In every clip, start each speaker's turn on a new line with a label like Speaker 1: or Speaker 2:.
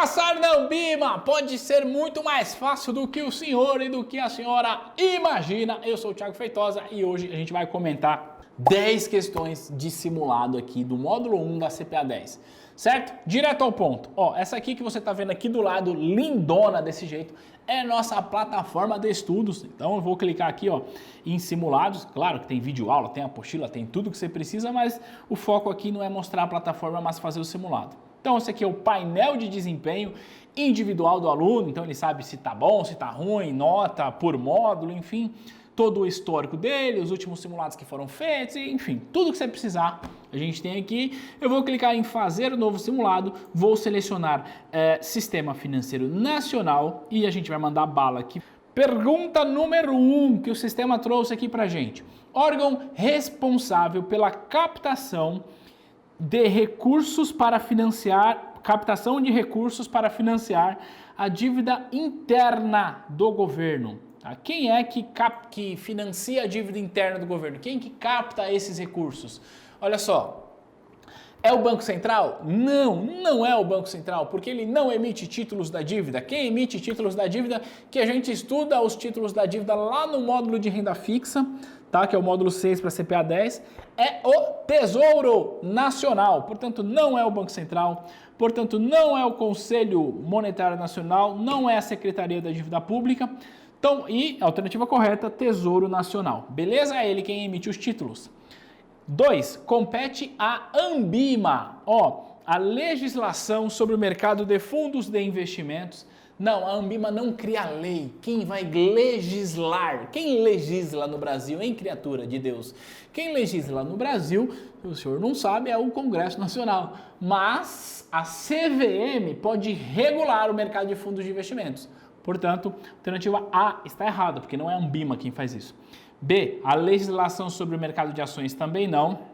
Speaker 1: Passar na Ambima pode ser muito mais fácil do que o senhor e do que a senhora imagina. Eu sou o Thiago Feitosa e hoje a gente vai comentar 10 questões de simulado aqui do módulo 1 da CPA 10, certo? Direto ao ponto. Ó, essa aqui que você está vendo aqui do lado, lindona desse jeito, é nossa plataforma de estudos. Então eu vou clicar aqui, ó, em simulados. Claro que tem vídeo aula, tem apostila, tem tudo que você precisa, mas o foco aqui não é mostrar a plataforma, mas fazer o simulado. Então esse aqui é o painel de desempenho individual do aluno, então ele sabe se tá bom, se tá ruim, nota por módulo, enfim, todo o histórico dele, os últimos simulados que foram feitos, enfim, tudo que você precisar a gente tem aqui. Eu vou clicar em fazer o novo simulado, vou selecionar Sistema Financeiro Nacional e a gente vai mandar bala aqui. Pergunta número 1 que o sistema trouxe aqui pra gente. Órgão responsável pela captação de recursos para financiar, captação de recursos para financiar a dívida interna do governo. Tá? Quem é que financia a dívida interna do governo? Quem que capta esses recursos? Olha só, é o Banco Central? Não, não é o Banco Central, porque ele não emite títulos da dívida. Quem emite títulos da dívida, que a gente estuda os títulos da dívida lá no módulo de renda fixa, tá? Que é o módulo 6 para CPA 10, é o Tesouro Nacional. Portanto, não é o Banco Central, portanto, não é o Conselho Monetário Nacional, não é a Secretaria da Dívida Pública. Então, e a alternativa correta, Tesouro Nacional. Beleza? É ele quem emite os títulos. 2. Compete à Ambima, ó, a legislação sobre o mercado de fundos de investimentos. Não, a Ambima não cria lei. Quem vai legislar? Quem legisla no Brasil, hein, criatura de Deus? Quem legisla no Brasil, o senhor não sabe, é o Congresso Nacional. Mas a CVM pode regular o mercado de fundos de investimentos. Portanto, a alternativa A está errada, porque não é a Ambima quem faz isso. B, a legislação sobre o mercado de ações também não.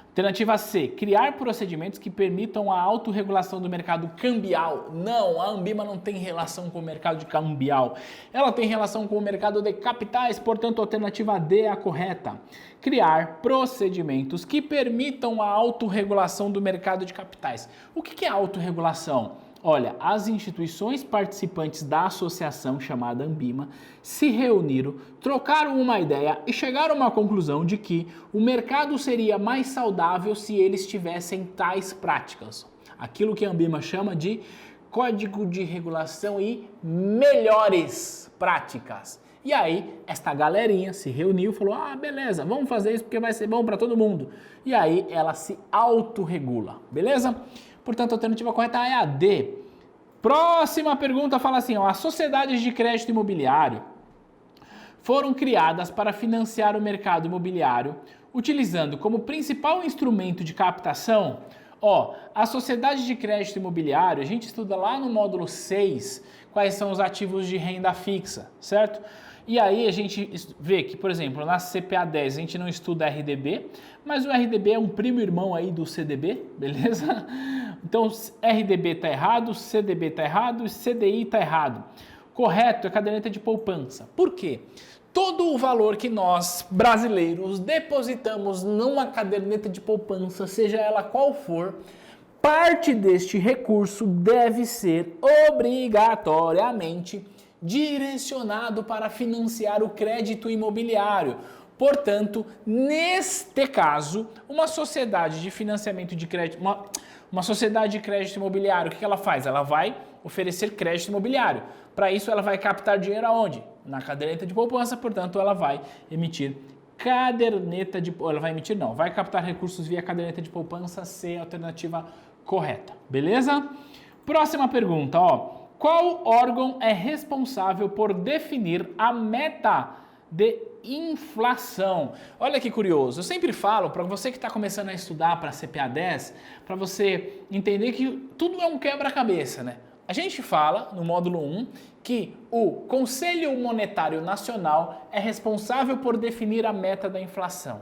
Speaker 1: Alternativa C, criar procedimentos que permitam a autorregulação do mercado cambial. Não, a Ambima não tem relação com o mercado de cambial. Ela tem relação com o mercado de capitais, portanto, a alternativa D é a correta. Criar procedimentos que permitam a autorregulação do mercado de capitais. O que é autorregulação? Olha, as instituições participantes da associação chamada Ambima se reuniram, trocaram uma ideia e chegaram a uma conclusão de que o mercado seria mais saudável se eles tivessem tais práticas. Aquilo que a Ambima chama de Código de Regulação e Melhores Práticas. E aí, esta galerinha se reuniu e falou, beleza, vamos fazer isso porque vai ser bom para todo mundo. E aí, ela se autorregula, beleza? Portanto, a alternativa correta é a D. Próxima pergunta fala assim, ó, as sociedades de crédito imobiliário foram criadas para financiar o mercado imobiliário, utilizando como principal instrumento de captação, ó, a sociedade de crédito imobiliário, a gente estuda lá no módulo 6 quais são os ativos de renda fixa, certo? E aí a gente vê que, por exemplo, na CPA 10 a gente não estuda RDB, mas o RDB é um primo irmão aí do CDB, beleza? Então RDB está errado, CDB está errado e CDI está errado. Correto é caderneta de poupança. Por quê? Todo o valor que nós, brasileiros, depositamos numa caderneta de poupança, seja ela qual for, parte deste recurso deve ser obrigatoriamente direcionado para financiar o crédito imobiliário. Portanto, neste caso, uma sociedade de financiamento de crédito, uma sociedade de crédito imobiliário, o que ela faz? Ela vai oferecer crédito imobiliário. Para isso, ela vai captar dinheiro aonde? Na caderneta de poupança, portanto, ela vai emitir caderneta de... Ela vai emitir, não, vai captar recursos via caderneta de poupança, C, alternativa correta. Beleza? Próxima pergunta, ó. Qual órgão é responsável por definir a meta de inflação? Olha que curioso, eu sempre falo para você que está começando a estudar para CPA 10, para você entender que tudo é um quebra-cabeça, né? A gente fala no módulo 1 que o Conselho Monetário Nacional é responsável por definir a meta da inflação.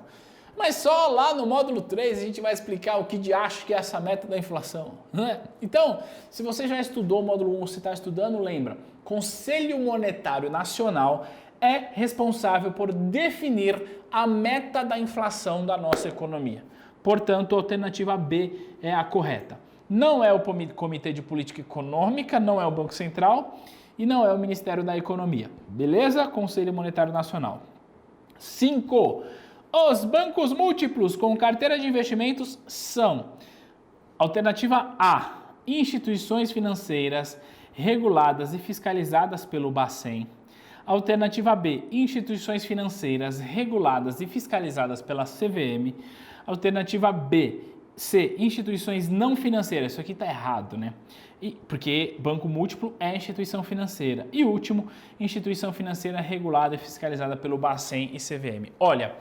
Speaker 1: Mas só lá no módulo 3 a gente vai explicar o que de acho que é essa meta da inflação, né? Então, se você já estudou o módulo 1, você está estudando, lembra, Conselho Monetário Nacional é responsável por definir a meta da inflação da nossa economia. Portanto, a alternativa B é a correta. não é o Comitê de Política Econômica, não é o Banco Central e não é o Ministério da Economia. Beleza? Conselho Monetário Nacional. 5. Os bancos múltiplos com carteira de investimentos são: alternativa A, instituições financeiras reguladas e fiscalizadas pelo Bacen. Alternativa B, instituições financeiras reguladas e fiscalizadas pela CVM. Alternativa C, instituições não financeiras. Isso aqui está errado, né? Porque banco múltiplo é instituição financeira. E último, instituição financeira regulada e fiscalizada pelo Bacen e CVM. Olha,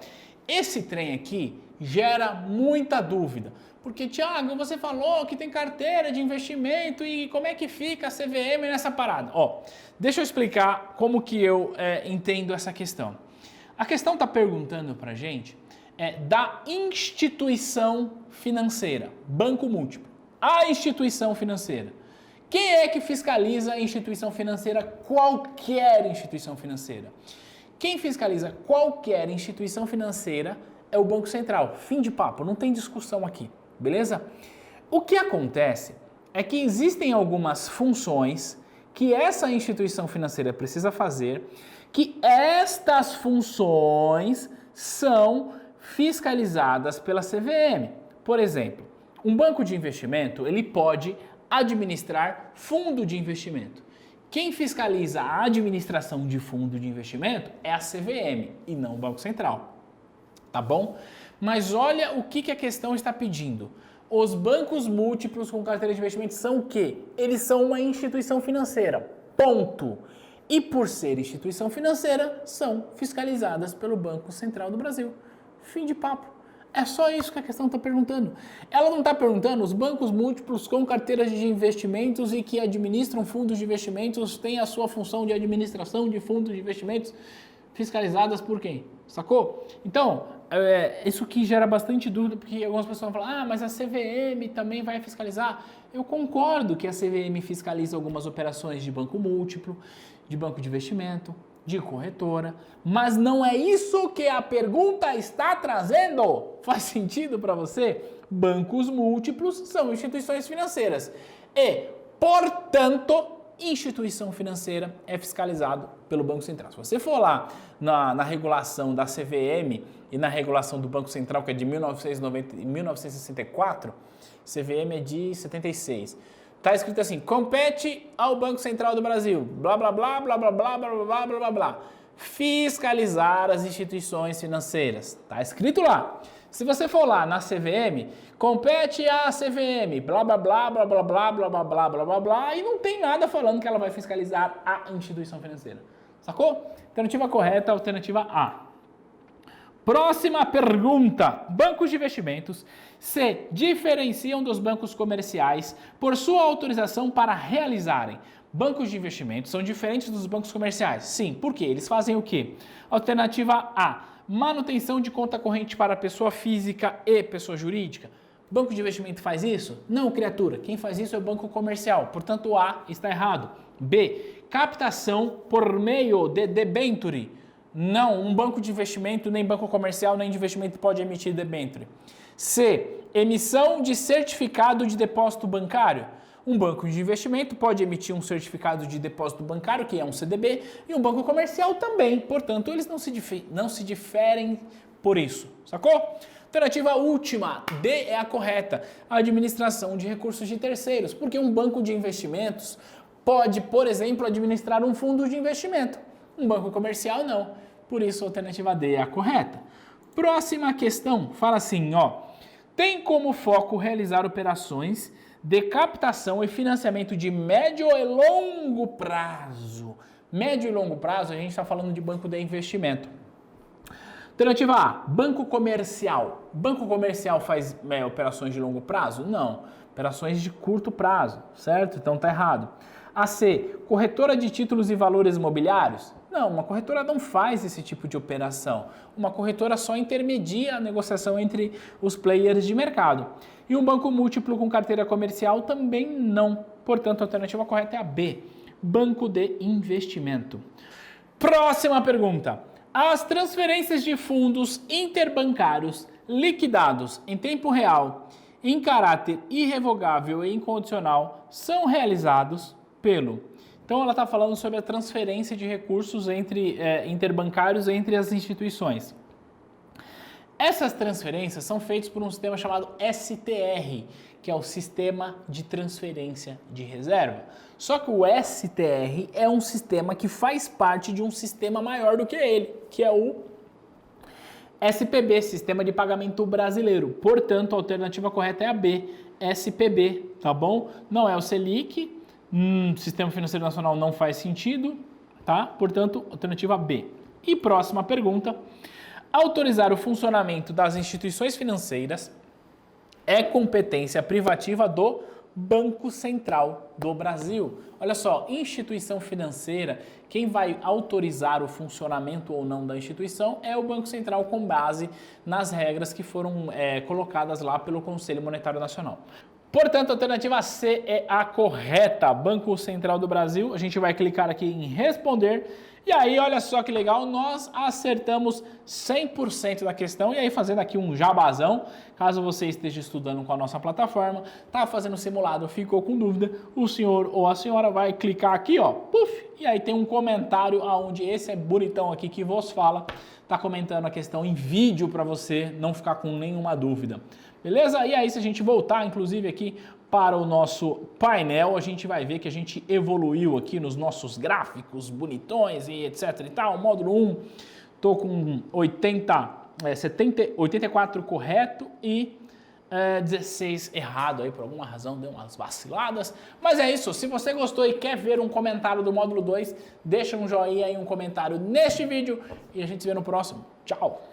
Speaker 1: esse trem aqui gera muita dúvida. Porque, Thiago, você falou que tem carteira de investimento e como é que fica a CVM nessa parada? Ó, deixa eu explicar como que eu entendo essa questão. A questão está perguntando para a gente da instituição financeira, banco múltiplo. A instituição financeira. Quem é que fiscaliza a instituição financeira? Qualquer instituição financeira. Quem fiscaliza qualquer instituição financeira é o Banco Central. Fim de papo, não tem discussão aqui. Beleza? O que acontece é que existem algumas funções que essa instituição financeira precisa fazer, que estas funções são fiscalizadas pela CVM. Por exemplo, um banco de investimento, ele pode administrar fundo de investimento. Quem fiscaliza a administração de fundo de investimento é a CVM e não o Banco Central. Tá bom? Mas olha o que a questão está pedindo. Os bancos múltiplos com carteira de investimento são o quê? Eles são uma instituição financeira. Ponto. E por ser instituição financeira, são fiscalizadas pelo Banco Central do Brasil. Fim de papo. É só isso que a questão está perguntando. Ela não está perguntando os bancos múltiplos com carteiras de investimentos e que administram fundos de investimentos têm a sua função de administração de fundos de investimentos fiscalizadas por quem? Sacou? Então, isso que gera bastante dúvida, porque algumas pessoas vão falar, mas a CVM também vai fiscalizar. Eu concordo que a CVM fiscaliza algumas operações de banco múltiplo, de banco de investimento, de corretora, mas não é isso que a pergunta está trazendo. Faz sentido para você? Bancos múltiplos são instituições financeiras e, portanto, instituição financeira é fiscalizado pelo Banco Central. Se você for lá na regulação da CVM e na regulação do Banco Central, que é de 1964, CVM é de 76. Está escrito assim, compete ao Banco Central do Brasil, blá, blá, blá, blá, blá, blá, blá, blá, blá, blá, blá, fiscalizar as instituições financeiras. Está escrito lá. Se você for lá na CVM, compete à CVM, blá, blá, blá, blá, blá, blá, blá, blá, blá, blá, blá, blá, e não tem nada falando que ela vai fiscalizar a instituição financeira. Sacou? Alternativa correta, alternativa A. Próxima pergunta. Bancos de investimentos se diferenciam dos bancos comerciais por sua autorização para realizarem. Bancos de investimentos são diferentes dos bancos comerciais. Sim, por quê? Eles fazem o quê? Alternativa A. Manutenção de conta corrente para pessoa física e pessoa jurídica. Banco de investimento faz isso? Não, criatura. Quem faz isso é o banco comercial. Portanto, o A está errado. B. Captação por meio de debenture. Não, um banco de investimento, nem banco comercial, nem de investimento pode emitir debenture. C. Emissão de certificado de depósito bancário. Um banco de investimento pode emitir um certificado de depósito bancário, que é um CDB, e um banco comercial também. Portanto, eles não se diferem por isso. Sacou? Alternativa última, D é a correta. A administração de recursos de terceiros. Porque um banco de investimentos pode, por exemplo, administrar um fundo de investimento. Um banco comercial não. Por isso, a alternativa D é a correta. Próxima questão, fala assim, ó. Tem como foco realizar operações de captação e financiamento de médio e longo prazo. Médio e longo prazo, a gente está falando de banco de investimento. Alternativa A, banco comercial. Banco comercial faz operações de longo prazo? Não. Operações de curto prazo, certo? Então tá errado. A C, corretora de títulos e valores imobiliários? Não, uma corretora não faz esse tipo de operação. Uma corretora só intermedia a negociação entre os players de mercado. E um banco múltiplo com carteira comercial também não. Portanto, a alternativa correta é a B, banco de investimento. Próxima pergunta. As transferências de fundos interbancários liquidados em tempo real em caráter irrevogável e incondicional são realizados pelo... Então ela está falando sobre a transferência de recursos interbancários entre as instituições. Essas transferências são feitas por um sistema chamado STR, que é o Sistema de Transferência de Reserva. Só que o STR é um sistema que faz parte de um sistema maior do que ele, que é o SPB, Sistema de Pagamento Brasileiro. Portanto, a alternativa correta é a B, SPB, tá bom? Não é o Selic, Sistema Financeiro Nacional não faz sentido, tá? Portanto, alternativa B. E próxima pergunta. Autorizar o funcionamento das instituições financeiras é competência privativa do Banco Central do Brasil. Olha só, instituição financeira, quem vai autorizar o funcionamento ou não da instituição é o Banco Central com base nas regras que foram colocadas lá pelo Conselho Monetário Nacional. Portanto, a alternativa C é a correta. Banco Central do Brasil, a gente vai clicar aqui em responder. E aí, olha só que legal, nós acertamos 100% da questão. E aí, fazendo aqui um jabazão, caso você esteja estudando com a nossa plataforma, tá fazendo simulado, ficou com dúvida, o senhor ou a senhora vai clicar aqui, ó, puf, e aí tem um comentário onde esse é bonitão aqui que vos fala, tá comentando a questão em vídeo para você não ficar com nenhuma dúvida. Beleza? E aí, se a gente voltar, inclusive, aqui para o nosso painel, a gente vai ver que a gente evoluiu aqui nos nossos gráficos bonitões e etc e tal. Módulo 1, tô com 84 correto e 16 errado aí, por alguma razão, deu umas vaciladas. Mas é isso, se você gostou e quer ver um comentário do módulo 2, deixa um joinha e um comentário neste vídeo e a gente se vê no próximo. Tchau!